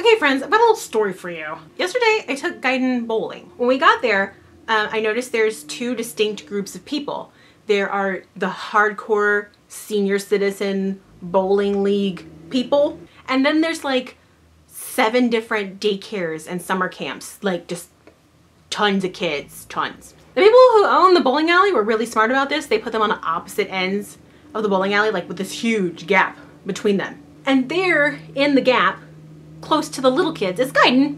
Okay friends, I've got a little story for you. Yesterday I took Gaiden bowling. When we got there, I noticed there's two distinct groups of people. There are the hardcore senior citizen bowling league people, and then there's like 7 different daycares and summer camps, like just tons of kids, tons. The people who own the bowling alley were really smart about this. They put them on the opposite ends of the bowling alley, like with this huge gap between them. And there in the gap, close to the little kids, is Gaiden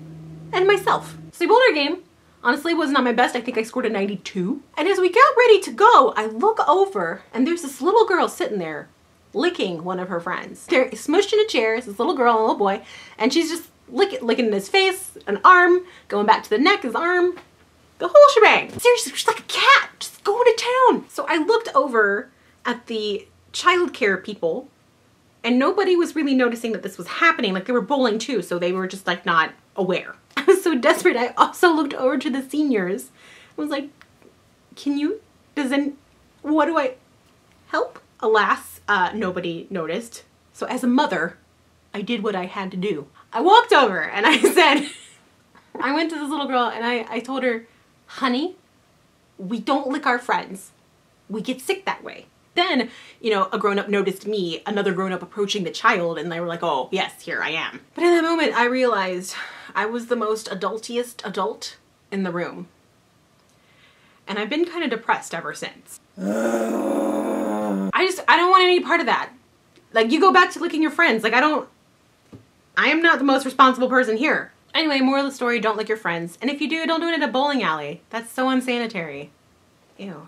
and myself. So the bowler game honestly wasn't on my best. I think I scored a 92. And as we got ready to go, I look over and there's this little girl sitting there licking one of her friends. They're smushed in a chair, it's this little girl and a little boy, and she's just licking his face, an arm, going back to the neck, his arm, the whole shebang. Seriously, she's like a cat, just going to town. So I looked over at the childcare people and nobody was really noticing that this was happening. Like they were bowling too, so they were just like not aware. I was so desperate. I also looked over to the seniors. I was like, what do I help? Alas, nobody noticed. So as a mother, I did what I had to do. I walked over and I said, I went to this little girl and I told her, honey, we don't lick our friends. We get sick that way. Then, you know, a grown-up noticed me, another grown-up approaching the child, and they were like, oh, yes, here I am. But in that moment, I realized I was the most adultiest adult in the room. And I've been kind of depressed ever since. I don't want any part of that. Like, you go back to licking your friends. Like, I am not the most responsible person here. Anyway, moral of the story, don't lick your friends. And if you do, don't do it at a bowling alley. That's so unsanitary. Ew.